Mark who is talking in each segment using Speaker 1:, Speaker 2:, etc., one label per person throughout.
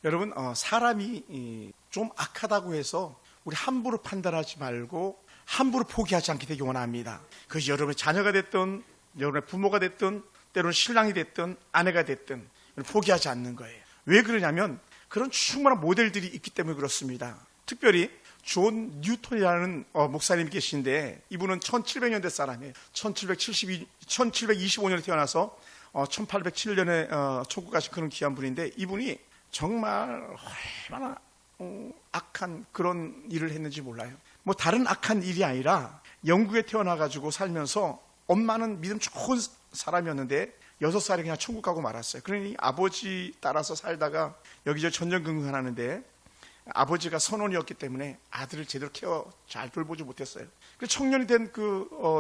Speaker 1: 여러분, 사람이 좀 악하다고 해서 우리 함부로 판단하지 말고 함부로 포기하지 않게 되기 원합니다. 그것이 여러분의 자녀가 됐든 여러분의 부모가 됐든 때로는 신랑이 됐든 아내가 됐든 포기하지 않는 거예요. 왜 그러냐면 그런 충분한 모델들이 있기 때문에 그렇습니다. 특별히 존 뉴턴이라는 목사님이 계신데, 이분은 1700년대 사람이에요. 1725년에 태어나서 1807년에 천국 가신 그런 귀한 분인데, 이분이 정말 얼마나 악한 그런 일을 했는지 몰라요. 뭐 다른 악한 일이 아니라 영국에 태어나가지고 살면서 엄마는 믿음 좋은 사람이었는데 6살에 그냥 천국 가고 말았어요. 그러니 아버지 따라서 살다가 여기저기 전전긍긍하는데 아버지가 선원이었기 때문에 아들을 제대로 케어 잘 돌보지 못했어요. 그래서 청년이 된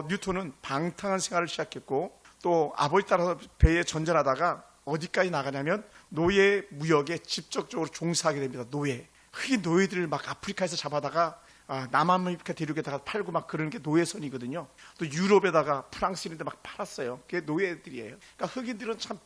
Speaker 1: 뉴턴은 방탕한 생활을 시작했고, 또 아버지 따라서 배에 전전하다가 어디까지 나가냐면 노예 무역에 직접적으로 종사하게 됩니다. 흑인 노예들을 막 아프리카에서 잡아다가 남아메리카 대륙에다가 팔고 막 그러는 게 노예선이거든요. 또 유럽에다가 프랑스인데 막 팔았어요. 그게 노예들이에요. 그러니까 흑인들은 참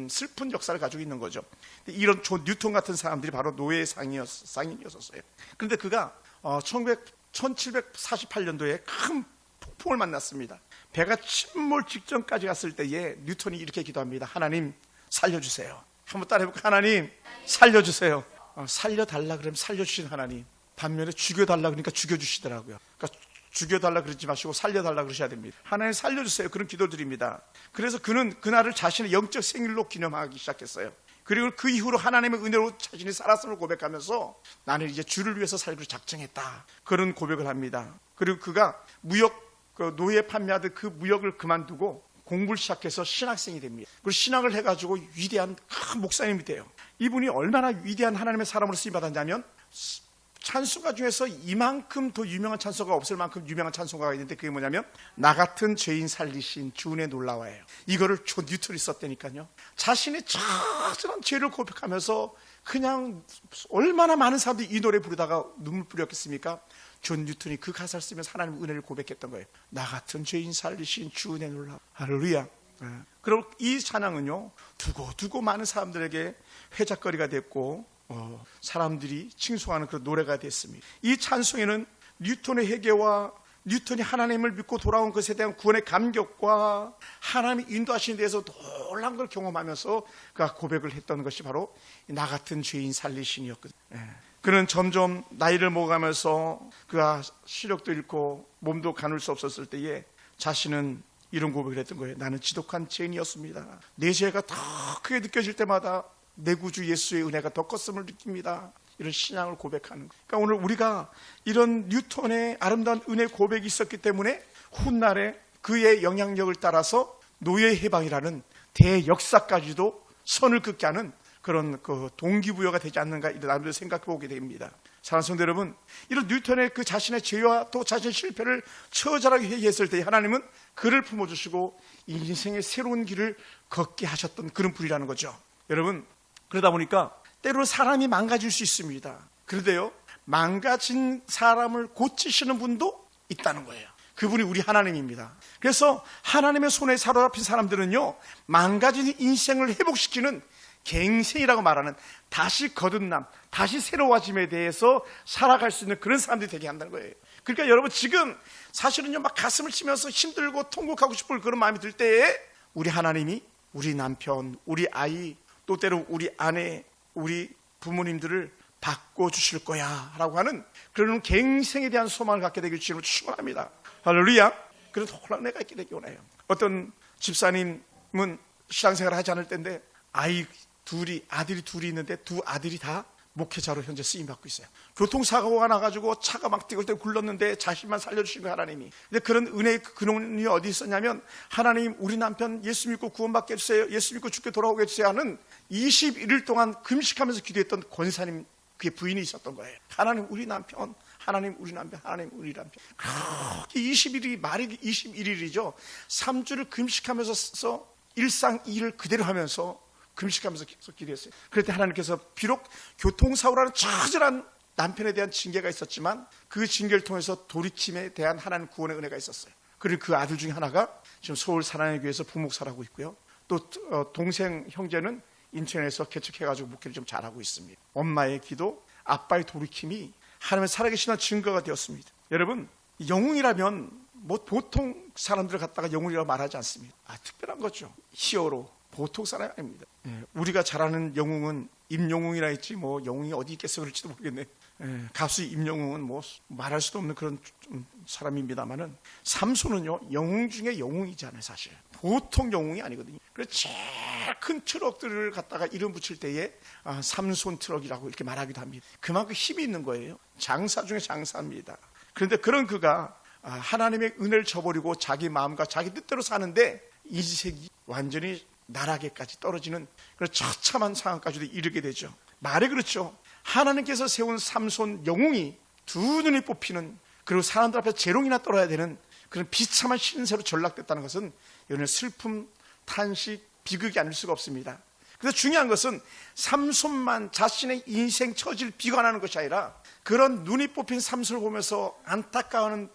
Speaker 1: 슬픈 역사를 가지고 있는 거죠. 이런 존 뉴턴 같은 사람들이 바로 노예 상인이었어요. 그런데 그가 1748년도에 큰 폭풍을 만났습니다. 배가 침몰 직전까지 갔을 때에 뉴턴이 이렇게 기도합니다. 하나님 살려주세요. 한번 따라해볼까? 하나님 살려주세요. 살려달라 그러면 살려주신 하나님, 반면에 죽여달라 그러니까 죽여주시더라고요. 그러니까 죽여달라 그러지 마시고 살려달라 그러셔야 됩니다. 하나님 살려주세요. 그런 기도드립니다. 그래서 그는 그날을 자신의 영적 생일로 기념하기 시작했어요. 그리고 그 이후로 하나님의 은혜로 자신이 살았음을 고백하면서 나는 이제 주를 위해서 살기로 작정했다, 그런 고백을 합니다. 그리고 그가 노예 판매하던 그 무역을 그만두고 공부를 시작해서 신학생이 됩니다. 그리고 신학을 해가지고 위대한 큰 목사님이 돼요. 이분이 얼마나 위대한 하나님의 사람으로 쓰임받았냐면, 찬송가 중에서 이만큼 더 유명한 찬송가가 없을 만큼 유명한 찬송가가 있는데, 그게 뭐냐면 나 같은 죄인 살리신 주 은혜 놀라워요. 이거를 존 뉴턴이 썼다니까요. 자신의 처절한 죄를 고백하면서 그냥 얼마나 많은 사람들이 이 노래 부르다가 눈물 뿌렸겠습니까? 존 뉴턴이 그 가사를 쓰면서 하나님의 은혜를 고백했던 거예요. 나 같은 죄인 살리신 주 은혜 놀라워. 할렐루야. 그럼 이 찬양은요, 두고 많은 사람들에게 회작거리가 됐고 사람들이 칭송하는 그런 노래가 됐습니다. 이 찬송에는 뉴턴의 회개와 뉴턴이 하나님을 믿고 돌아온 것에 대한 구원의 감격과 하나님이 인도하시는 데에서 놀라운 걸 경험하면서 그가 고백을 했던 것이 바로 나 같은 죄인 살리신이었거든요. 그는 점점 나이를 먹어가면서 그가 시력도 잃고 몸도 가눌 수 없었을 때에 자신은 이런 고백을 했던 거예요. 나는 지독한 죄인이었습니다. 내 죄가 더 크게 느껴질 때마다 내 구주 예수의 은혜가 더 컸음을 느낍니다. 이런 신앙을 고백하는 거예요. 그러니까 오늘 우리가 이런 뉴턴의 아름다운 은혜 고백이 있었기 때문에 훗날에 그의 영향력을 따라서 노예 해방이라는 대역사까지도 선을 긋게 하는 그런 동기부여가 되지 않는가, 나름대로 생각해 보게 됩니다. 사랑하는 성도 여러분, 이런 뉴턴의 그 자신의 죄와 또 자신의 실패를 처절하게 회개했을 때 하나님은 그를 품어주시고 인생의 새로운 길을 걷게 하셨던 그런 분이라는 거죠. 여러분, 그러다 보니까 때로 사람이 망가질 수 있습니다. 그런데요, 망가진 사람을 고치시는 분도 있다는 거예요. 그분이 우리 하나님입니다. 그래서 하나님의 손에 사로잡힌 사람들은요, 망가진 인생을 회복시키는 갱생이라고 말하는 다시 거듭남, 다시 새로워짐에 대해서 살아갈 수 있는 그런 사람들이 되게 한다는 거예요. 그러니까 여러분, 지금 사실은요, 막 가슴을 치면서 힘들고 통곡하고 싶을 그런 마음이 들 때에 우리 하나님이 우리 남편, 우리 아이, 또 때로 우리 아내, 우리 부모님들을 바꿔주실 거야 라고 하는 그런 갱생에 대한 소망을 갖게 되길 주님으로 축원합니다. 할렐루야. 그래서 혼란해가 있게 되기 원해요. 어떤 집사님은 신앙생활을 하지 않을 때인데 아들이 둘이 있는데 두 아들이 다 목회자로 현재 쓰임받고 있어요. 교통사고가 나가지고 차가 막 뛰고 굴렀는데 자신만 살려주신 거예요, 하나님이. 근데 그런 은혜의 근원이 어디 있었냐면, 하나님 우리 남편 예수 믿고 구원받게 해주세요, 예수 믿고 죽게 돌아오게 해주세요 하는 21일 동안 금식하면서 기도했던 권사님, 그의 부인이 있었던 거예요. 하나님 우리 남편, 하나님 우리 남편, 하나님 우리 남편. 그렇게 21일이 말이 21일이죠 3주를 금식하면서 일상일을 그대로 하면서 금식하면서 계속 기도했어요. 그럴 때 하나님께서 비록 교통사고라는 처절한 남편에 대한 징계가 있었지만 그 징계를 통해서 돌이킴에 대한 하나님 구원의 은혜가 있었어요. 그리고 그 아들 중에 하나가 지금 서울 사랑의 교회에서 부목사를 하고 있고요. 또 동생 형제는 인천에서 개척해가지고 목회를 좀 잘하고 있습니다. 엄마의 기도, 아빠의 돌이킴이 하나님의 살아계신 증거가 되었습니다. 여러분, 영웅이라면 뭐 보통 사람들을 갖다가 영웅이라고 말하지 않습니다. 특별한 거죠. 히어로, 보통 사람이 아닙니다. 우리가 잘 아는 영웅은 임영웅이라 했지 뭐 영웅이 어디 있겠어 그럴지도 모르겠네. 가수 임영웅은 뭐 말할 수도 없는 그런 좀 사람입니다만은 삼손은요 영웅 중에 영웅이잖아요. 사실 보통 영웅이 아니거든요. 그래서 제일 큰 트럭들을 갖다가 이름 붙일 때에 삼손 트럭이라고 이렇게 말하기도 합니다. 그만큼 힘이 있는 거예요. 장사 중에 장사입니다. 그런데 그런 그가 하나님의 은혜를 저버리고 자기 마음과 자기 뜻대로 사는데 인생이 완전히 나락에까지 떨어지는 그런 처참한 상황까지도 이르게 되죠. 말이 그렇죠. 하나님께서 세운 삼손 영웅이 두 눈이 뽑히는, 그리고 사람들 앞에서 재롱이나 떨어야 되는 그런 비참한 신세로 전락됐다는 것은 이런 슬픔, 탄식, 비극이 아닐 수가 없습니다. 그래서 중요한 것은 삼손만 자신의 인생 처지를 비관하는 것이 아니라 그런 눈이 뽑힌 삼손을 보면서 안타까워하는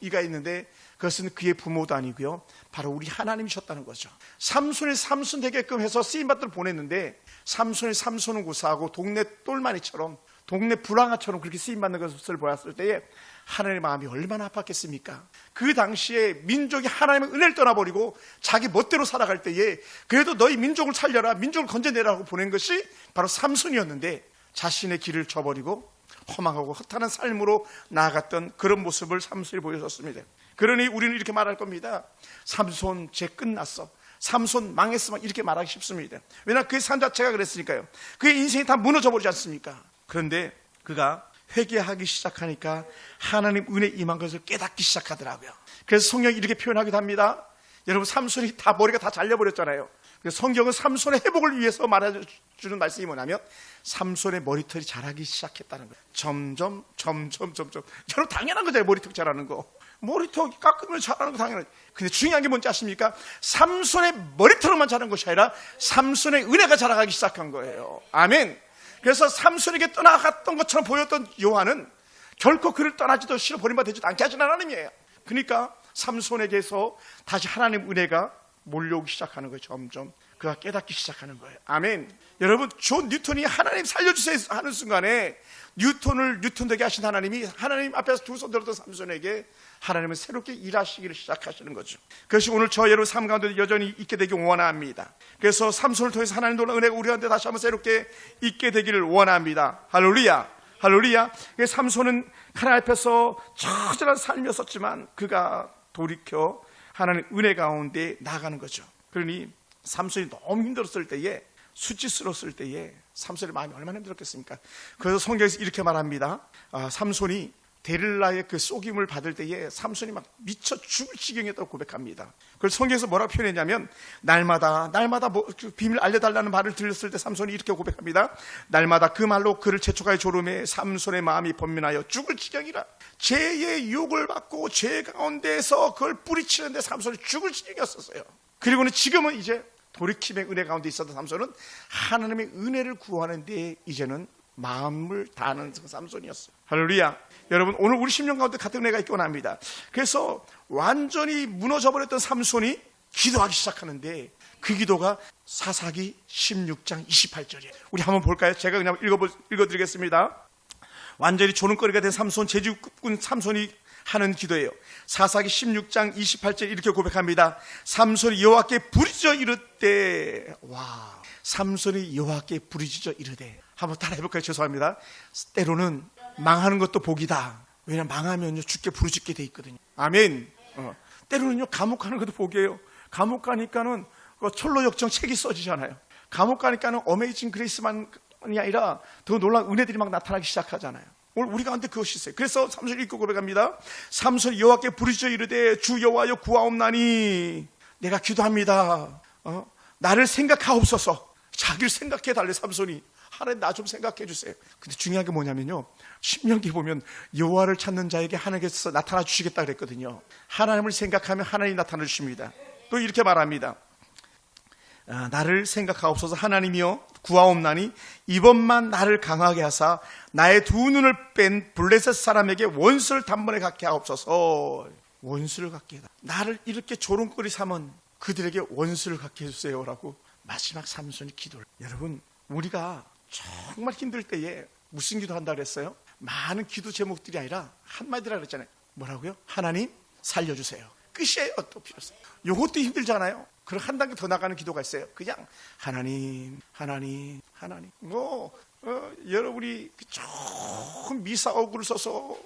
Speaker 1: 이가 있는데 그것은 그의 부모도 아니고요, 바로 우리 하나님이셨다는 거죠. 삼손이 삼손 되게끔 해서 쓰임받들을 보냈는데 삼손이 삼손은 고사하고 동네 똘마니처럼, 동네 불황아처럼 그렇게 쓰임받는 것을 보았을 때에 하나님의 마음이 얼마나 아팠겠습니까? 그 당시에 민족이 하나님의 은혜를 떠나버리고 자기 멋대로 살아갈 때에 그래도 너희 민족을 살려라, 민족을 건져내라고 보낸 것이 바로 삼손이었는데 자신의 길을 저버리고 허망하고 허탄한 삶으로 나아갔던 그런 모습을 삼손이 보여줬습니다. 그러니 우리는 이렇게 말할 겁니다. 삼손 쟤 끝났어, 삼손 망했어, 막 이렇게 말하기 쉽습니다. 왜냐하면 그의 삶 자체가 그랬으니까요. 그의 인생이 다 무너져 버리지 않습니까? 그런데 그가 회개하기 시작하니까 하나님 은혜 임한 것을 깨닫기 시작하더라고요. 그래서 성경이 이렇게 표현하기도 합니다. 여러분, 삼손이 다 머리가 다 잘려버렸잖아요. 그래서 성경은 삼손의 회복을 위해서 말해주는 말씀이 뭐냐면 삼손의 머리털이 자라기 시작했다는 거예요. 점점. 여러분, 당연한 거잖아요. 머리털 자라는 거. 머리털 깎으면 자라는 거 당연하죠. 근데 중요한 게 뭔지 아십니까? 삼손의 머리털만 자란 것이 아니라 삼손의 은혜가 자라가기 시작한 거예요. 아멘. 그래서 삼손에게 떠나갔던 것처럼 보였던 여호와는 결코 그를 떠나지도 싫어 버림받지도 않게 하신 하나님이에요. 그러니까 삼손에게서 다시 하나님 은혜가 몰려오기 시작하는 거예요. 점점 그가 깨닫기 시작하는 거예요. 아멘. 여러분, 존 뉴턴이 하나님 살려주세요 하는 순간에 뉴턴을 뉴턴되게 하신 하나님이 하나님 앞에서 두 손 들었던 삼손에게 하나님은 새롭게 일하시기를 시작하시는 거죠. 그것이 오늘 저 여러분 삶 가운데 여전히 있게 되길 원합니다. 그래서 삼손을 통해서 하나님 놀라운 은혜가 우리한테 다시 한번 새롭게 있게 되기를 원합니다. 할렐루야, 할렐루야. 삼손은 하나님 앞에서 처절한 삶이었었지만 그가 돌이켜 하나님 은혜 가운데 나아가는 거죠. 그러니 삼손이 너무 힘들었을 때에, 수치스러웠을 때에 삼손의 마음이 얼마나 힘들었겠습니까? 그래서 성경에서 이렇게 말합니다. 삼손이 데릴라의 그 속임을 받을 때에 삼손이 막 미쳐 죽을 지경이었다고 고백합니다. 그래서 성경에서 뭐라고 표현했냐면 날마다 그 비밀을 알려달라는 말을 들렸을 때 삼손이 이렇게 고백합니다. 날마다 그 말로 그를 재촉하여 조름에 삼손의 마음이 번민하여 죽을 지경이라. 죄의 유혹을 받고 죄 가운데에서 그걸 뿌리치는데 삼손이 죽을 지경이었었어요. 그리고는 지금은 이제 돌이킴의 은혜 가운데 있었던 삼손은 하나님의 은혜를 구하는 데 이제는 마음을 다하는 삼손이었어요. 할렐루야. 여러분, 오늘 우리 심령 가운데 같은 은혜가 있기 원합니다. 그래서 완전히 무너져버렸던 삼손이 기도하기 시작하는데 그 기도가 사사기 16장 28절이에요. 우리 한번 볼까요? 제가 그냥 읽어드리겠습니다. 완전히 조롱거리가 된 삼손, 제주꾼 삼손이 하는 기도예요. 사사기 16장 28절 이렇게 고백합니다. 삼손이 여호와께 부르짖어 이르되, 와, 삼손이 여호와께 부르짖어 이르되. 한번 따라 해볼까요? 죄송합니다. 때로는 망하는 것도 복이다. 왜냐하면 망하면요 죽게 부르짖게 돼 있거든요. 아멘. 때로는요 감옥 가는 것도 복이에요. 감옥 가니까는 철로 역정 책이 써지잖아요. 감옥 가니까는 어메이징 그레이스만이 아니라 더 놀라운 은혜들이 막 나타나기 시작하잖아요. 오늘 우리 가운데 그것이 있어요. 그래서 삼손이 읽고 고백합니다. 삼손이 여호와께 부르짖어 이르되 주 여호와여 구하옵나니, 내가 기도합니다. 나를 생각하옵소서. 자기를 생각해 달래. 삼손이 하나님 나 좀 생각해 주세요. 근데 중요한 게 뭐냐면요, 신명기 보면 여호와를 찾는 자에게 하나님께서 나타나 주시겠다 그랬거든요. 하나님을 생각하면 하나님이 나타나 주십니다. 또 이렇게 말합니다. 나를 생각하옵소서. 하나님이여 구하옵나니 이번만 나를 강하게 하사 나의 두 눈을 뺀 블레셋 사람에게 원수를 단번에 갖게 하옵소서. 원수를 갖게 해라. 나를 이렇게 조롱거리 삼은 그들에게 원수를 갖게 해주세요라고 마지막 삼손이 기도를. 여러분, 우리가 정말 힘들 때에 무슨 기도한다 그랬어요? 많은 기도 제목들이 아니라 한마디라 그랬잖아요. 뭐라고요? 하나님 살려주세요. 끝이에요. 또 필요 없어요. 요것도 힘들잖아요. 그럼 한 단계 더 나가는 기도가 있어요. 그냥 하나님, 하나님, 하나님. 여러분이 조금 미사오구를 써서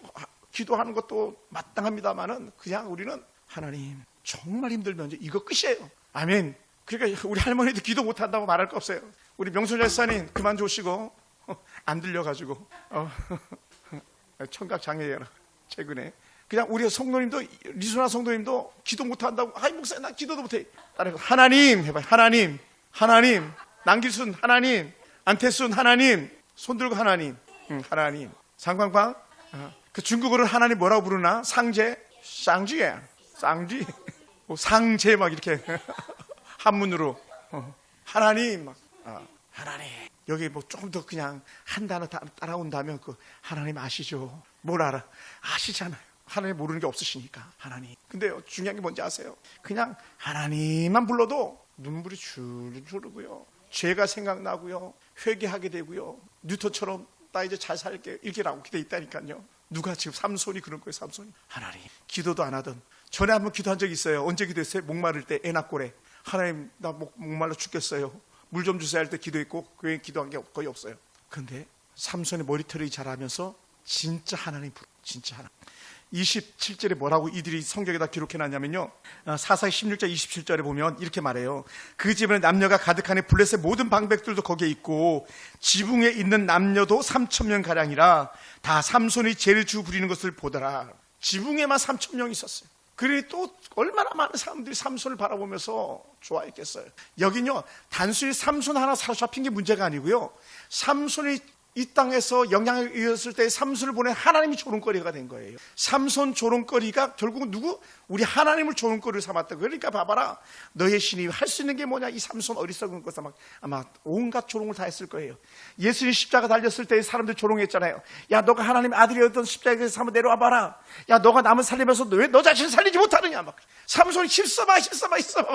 Speaker 1: 기도하는 것도 마땅합니다만은 그냥 우리는 하나님 정말 힘들면 이제 이거 끝이에요. 아멘. 그러니까 우리 할머니도 기도 못한다고 말할 거 없어요. 우리 명순 열사님 그만 조시고 안 들려가지고 청각 장애라 최근에 그냥 우리 성도님도 리수나 성도님도 기도 못한다고 아이 목사님 나 기도도 못해. 따라서 하나님 해봐요. 하나님, 하나님, 남길순 하나님, 안태순 하나님, 손 들고 하나님, 하나님. 상광광 그 중국어를 하나님 뭐라고 부르나? 상제, 쌍지야, 쌍지, 상제 막 이렇게 한문으로 하나님 막 하나님. 여기 뭐 조금 더 그냥 한 단어 따라온다면 그 하나님 아시죠? 뭘 알아? 아시잖아요. 하나님 모르는 게 없으시니까 하나님. 근데 중요한 게 뭔지 아세요? 그냥 하나님만 불러도 눈물이 줄줄 흐르고요. 죄가 생각나고요. 회개하게 되고요. 뉴턴처럼 나 이제 잘 살게 이렇게 나오게 돼 있다니까요. 누가 지금 삼손이 그런 거예요. 삼손이. 하나님 기도도 안 하던 전에 한번 기도한 적이 있어요. 언제 기도했어요? 목마를 때 애 낳고래. 하나님 나 목말라 죽겠어요. 물 좀 주세요 할 때 기도했고 그 외에 기도한 게 거의 없어요. 그런데 삼손의 머리털이 자라면서 진짜 하나님 부르. 진짜 하나님. 27절에 뭐라고 이들이 성경에다 기록해놨냐면요. 사사기 16장 27절에 보면 이렇게 말해요. 그 집에 남녀가 가득하니 블레셋 모든 방백들도 거기에 있고 지붕에 있는 남녀도 3,000명가량이라 다 삼손이 죄를 주 부리는 것을 보더라. 지붕에만 3,000명 있었어요. 그러니 또 얼마나 많은 사람들이 삼손을 바라보면서 좋아했겠어요. 여긴요 단순히 삼손 하나 사로잡힌 게 문제가 아니고요. 삼손이 이 땅에서 영향을 이었을 때 삼손을 보낸 하나님이 조롱거리가 된 거예요. 삼손 조롱거리가 결국은 누구? 우리 하나님을 조롱거리를 삼았다. 그러니까 봐봐라. 너의 신이 할 수 있는 게 뭐냐? 이 삼손 어리석은 것을 아마 온갖 조롱을 다 했을 거예요. 예수님 십자가 달렸을 때 사람들 조롱했잖아요. 야 너가 하나님의 아들이었던 십자가에서 한번 내려와 봐라. 야 너가 남을 살리면서 왜 너 자신을 살리지 못하느냐. 막 삼손이 힘써봐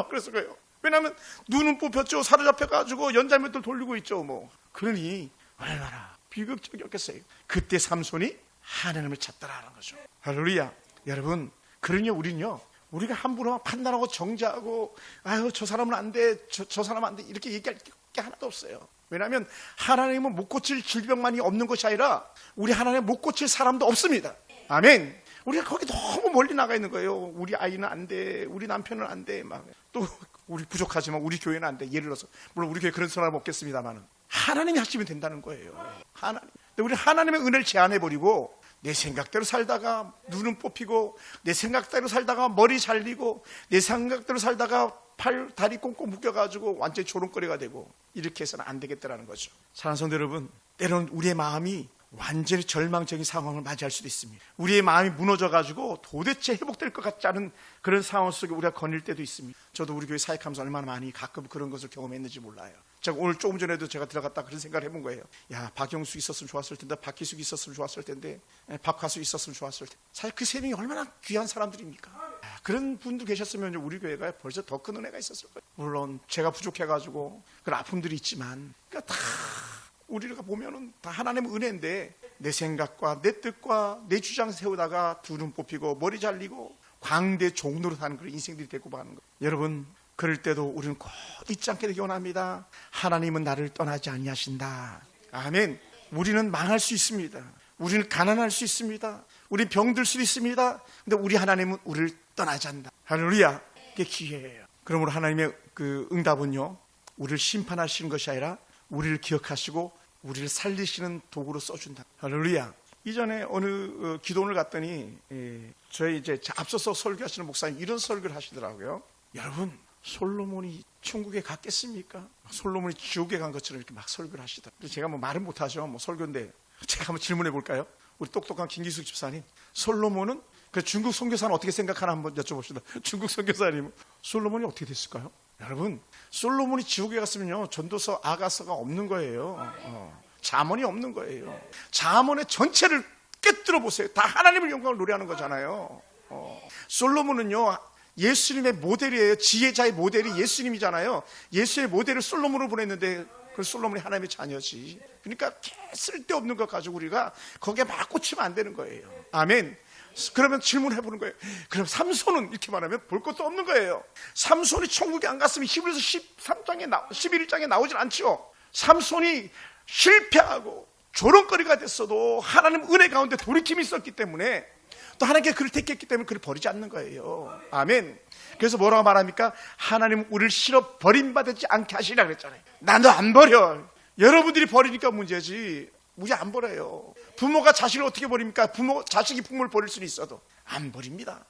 Speaker 1: 그랬을 거예요. 왜냐하면 눈은 뽑혔죠. 사로잡혀가지고 연장면들 돌리고 있죠. 뭐 그러니 얼마나 비극적이었겠어요. 그때 삼손이 하나님을 찾더라는 거죠. 할렐루야. 여러분, 그러니 우리는요, 우리가 함부로 판단하고 정죄하고 아유 저 사람은 안 돼, 저 사람은 안 돼 이렇게 얘기할 게 하나도 없어요. 왜냐하면 하나님은 못 고칠 질병만이 없는 것이 아니라 우리 하나님 못 고칠 사람도 없습니다. 아멘. 우리가 거기 너무 멀리 나가 있는 거예요. 우리 아이는 안 돼, 우리 남편은 안 돼, 막 또 우리 부족하지만 우리 교회는 안 돼. 예를 들어서 물론 우리 교회 그런 사람 없겠습니다만은 하나님이 하시면 된다는 거예요. 하나님. 근데 우리 하나님의 은혜를 제한해버리고 내 생각대로 살다가 눈은 뽑히고 내 생각대로 살다가 머리 잘리고 내 생각대로 살다가 팔, 다리 꽁꽁 묶여가지고 완전히 조롱거리가 되고 이렇게 해서는 안 되겠다라는 거죠. 사랑하는 성도 여러분, 때로는 우리의 마음이 완전히 절망적인 상황을 맞이할 수도 있습니다. 우리의 마음이 무너져가지고 도대체 회복될 것 같지 않은 그런 상황 속에 우리가 거닐 때도 있습니다. 저도 우리 교회 사역하면서 얼마나 많이 가끔 그런 것을 경험했는지 몰라요. 제가 오늘 조금 전에도 제가 들어갔다 그런 생각을 해본 거예요. 야 박영수 있었으면 좋았을 텐데, 박기숙 있었으면 좋았을 텐데, 박화수 있었으면 좋았을 텐데. 사실 그 세 명이 얼마나 귀한 사람들입니까? 그런 분도 계셨으면 우리 교회가 벌써 더 큰 은혜가 있었을 거예요. 물론 제가 부족해가지고 그런 아픔들이 있지만 그러니까 다 우리가 보면은 다 하나님의 은혜인데 내 생각과 내 뜻과 내 주장 세우다가 두 눈 뽑히고 머리 잘리고 광대 종로로 사는 그런 인생들이 되고 마는 거예요. 여러분 그럴 때도 우리는 꼭 잊지 않게 되기 원합니다. 하나님은 나를 떠나지 아니하신다. 아멘. 우리는 망할 수 있습니다. 우리는 가난할 수 있습니다. 우리는 병들 수 있습니다. 근데 우리 하나님은 우리를 떠나지 않는다. 할렐루야. 그게 기회예요. 그러므로 하나님의 그 응답은요, 우리를 심판하시는 것이 아니라 우리를 기억하시고 우리를 살리시는 도구로 써준다. 할렐루야. 이전에 어느 기도원을 갔더니 저희 이제 앞서서 설교하시는 목사님 이런 설교를 하시더라고요. 여러분 솔로몬이 천국에 갔겠습니까? 솔로몬이 지옥에 간 것처럼 이렇게 막 설교를 하시더라고요. 제가 뭐 말은 못하죠. 뭐 설교인데 제가 한번 질문해 볼까요? 우리 똑똑한 김기숙 집사님, 솔로몬은 그 중국 선교사는 어떻게 생각하나 한번 여쭤봅시다. 중국 선교사님, 솔로몬이 어떻게 됐을까요? 여러분, 솔로몬이 지옥에 갔으면요, 전도서 아가서가 없는 거예요. 잠언이 없는 거예요. 잠언의 전체를 깨뜨려 보세요. 다 하나님의 영광을 노래하는 거잖아요. 솔로몬은요, 예수님의 모델이에요. 지혜자의 모델이 예수님이잖아요. 예수의 모델을 솔로몬으로 보냈는데 그 솔로몬이 하나님의 자녀지. 그러니까 쓸데없는 것 가지고 우리가 거기에 막 꽂히면 안 되는 거예요. 아멘. 그러면 질문해 보는 거예요. 그럼 삼손은 이렇게 말하면 볼 것도 없는 거예요. 삼손이 천국에 안 갔으면 히브리서 13장에 11장에 나오질 않죠. 삼손이 실패하고 조롱거리가 됐어도 하나님 은혜 가운데 돌이킴이 있었기 때문에, 또 하나님께 그를 택했기 때문에 그를 버리지 않는 거예요. 아멘. 그래서 뭐라고 말합니까? 하나님은 우리를 실어 버림받지 않게 하시라 그랬잖아요. 나도 안 버려. 여러분들이 버리니까 문제지 우리 안 버려요. 부모가 자식을 어떻게 버립니까? 자식이 부모를 버릴 수는 있어도 안 버립니다.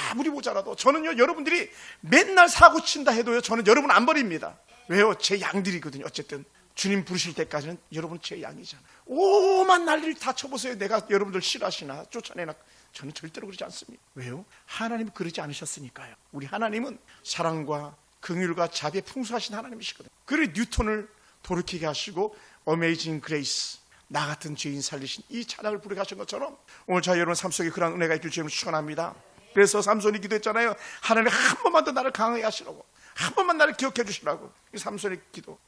Speaker 1: 아무리 모자라도. 저는요, 여러분들이 맨날 사고 친다 해도요, 저는 여러분 안 버립니다. 왜요? 제 양들이거든요. 어쨌든 주님 부르실 때까지는 여러분 제 양이잖아요. 오만 난리를 다 쳐보세요. 내가 여러분들 싫어하시나 쫓아내나. 저는 절대로 그러지 않습니다. 왜요? 하나님은 그러지 않으셨으니까요. 우리 하나님은 사랑과 긍휼과 자비에 풍성하신 하나님이시거든요. 그래 뉴턴을 돌이키게 하시고 어메이징 그레이스, 나 같은 죄인 살리신 이 찬양을 부르게 하신 것처럼 오늘 저희 여러분 삶 속에 그런 은혜가 있길 주님을 축원합니다. 그래서 삼손이 기도했잖아요. 하나님 한 번만 더 나를 강하게 하시라고, 한 번만 나를 기억해 주시라고. 이 삼손의 기도.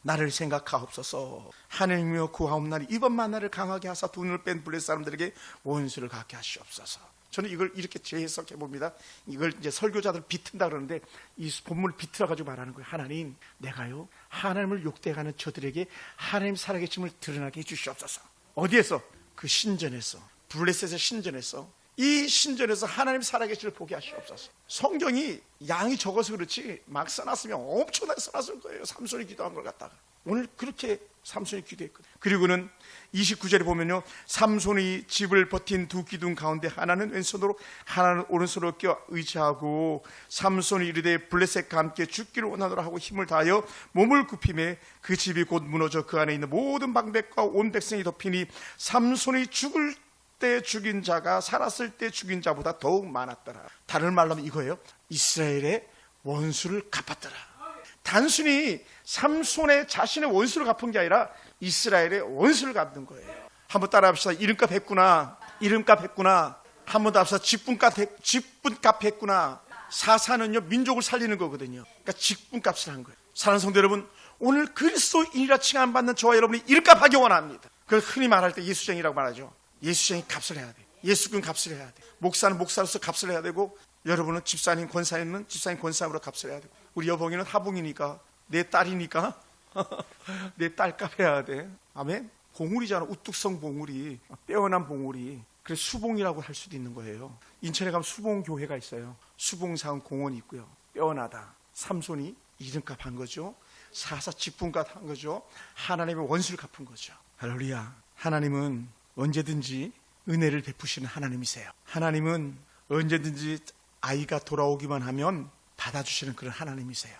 Speaker 1: 나를 생각하옵소서. 하나님이여 구하옵나니 이번만 나를 강하게 하사 두 눈을 뺀 블레셋 사람들에게 원수를 갖게 하시옵소서. 저는 이걸 이렇게 재해석해 봅니다. 이걸 이제 설교자들 비튼다 그러는데 이 본문을 비틀어 가지고 말하는 거예요. 하나님, 내가요 하나님을 욕대하는 저들에게 하나님 살아계심을 드러나게 해주시옵소서. 어디에서? 그 신전에서, 블레셋의 신전에서, 이 신전에서 하나님 살아계심을 보게 하시옵소서. 성경이 양이 적어서 그렇지 막 써놨으면 엄청나게 써놨을 거예요. 삼손이 기도한 걸 갖다가. 오늘 그렇게 삼손이 기도했거든요. 그리고는 29절에 보면요, 삼손이 집을 버틴 두 기둥 가운데 하나는 왼손으로 하나는 오른손으로 껴 의지하고, 삼손이 이르되 블레셋과 함께 죽기를 원하노라 하고 힘을 다하여 몸을 굽히매 그 집이 곧 무너져 그 안에 있는 모든 방백과 온 백성이 덮이니 삼손이 죽을 때 죽인 자가 살았을 때 죽인 자보다 더욱 많았더라. 다른 말로 하면 이거예요. 이스라엘의 원수를 갚았더라. 단순히 삼손의 자신의 원수를 갚은 게 아니라 이스라엘의 원수를 갚는 거예요. 한번 따라 합시다. 이름값 했구나. 이름값 했구나. 한 번 더 합시다. 직분값 했구나. 사사는요, 민족을 살리는 거거든요. 그러니까 직분값을 한 거예요. 사랑하는 성도 여러분, 오늘 그리스도인이라 칭함받는 저와 여러분이 이름값 하기 원합니다. 그걸 흔히 말할 때 예수쟁이라고 말하죠. 예수쟁이 값을 해야 돼. 예수군 값을 해야 돼. 목사는 목사로서 값을 해야 되고, 여러분은 집사님, 권사님은 집사님, 권사님으로 값을 해야 되고, 우리 여봉이는 하봉이니까, 내 딸이니까 내 딸값 해야 돼. 아멘. 봉우리잖아. 우뚝성 봉우리, 빼어난 봉우리. 그래서 수봉이라고 할 수도 있는 거예요. 인천에 가면 수봉교회가 있어요. 수봉사은 공원이 있고요. 빼어나다. 삼손이 이름값 한 거죠. 사사 직분값 한 거죠. 하나님의 원수를 갚은 거죠. 할렐루야. 하나님은 언제든지 은혜를 베푸시는 하나님이세요. 하나님은 언제든지 아이가 돌아오기만 하면 받아주시는 그런 하나님이세요.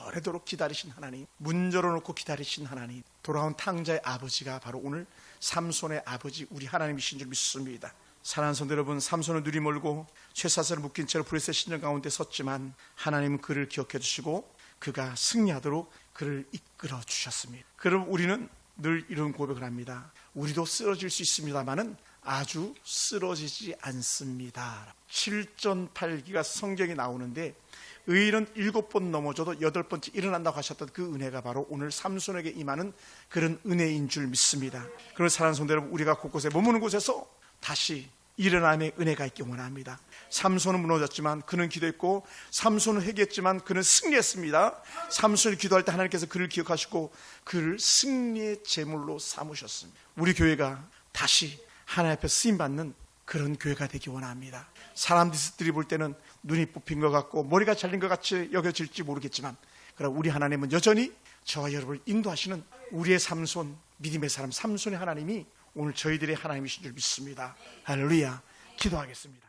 Speaker 1: 오래도록 기다리신 하나님, 문 열어놓고 기다리신 하나님, 돌아온 탕자의 아버지가 바로 오늘 삼손의 아버지 우리 하나님이신 줄 믿습니다. 사랑하는 성도 여러분, 삼손은 눈이 멀고 쇠사슬을 묶인 채로 블레셋 신전 가운데 섰지만 하나님은 그를 기억해 주시고 그가 승리하도록 그를 이끌어 주셨습니다. 그럼 우리는 늘 이런 고백을 합니다. 우리도 쓰러질 수 있습니다만은 아주 쓰러지지 않습니다. 7전8기가 성경에 나오는데 의인은 7번 넘어져도 8번째 일어난다고 하셨던 그 은혜가 바로 오늘 삼손에게 임하는 그런 은혜인 줄 믿습니다. 그런 사랑하는 성도 여러분, 우리가 곳곳에 머무는 곳에서 다시 일어남의 은혜가 있기 원합니다. 삼손은 무너졌지만 그는 기도했고, 삼손은 회개했지만 그는 승리했습니다. 삼손이 기도할 때 하나님께서 그를 기억하시고 그를 승리의 제물로 삼으셨습니다. 우리 교회가 다시 하나님 앞에 쓰임받는 그런 교회가 되기 원합니다. 사람들이 볼 때는 눈이 뽑힌 것 같고 머리가 잘린 것 같이 여겨질지 모르겠지만, 그러나 우리 하나님은 여전히 저와 여러분을 인도하시는 우리의 삼손, 믿음의 사람 삼손의 하나님이 오늘 저희들의 하나님이신 줄 믿습니다. 할렐루야. 기도하겠습니다.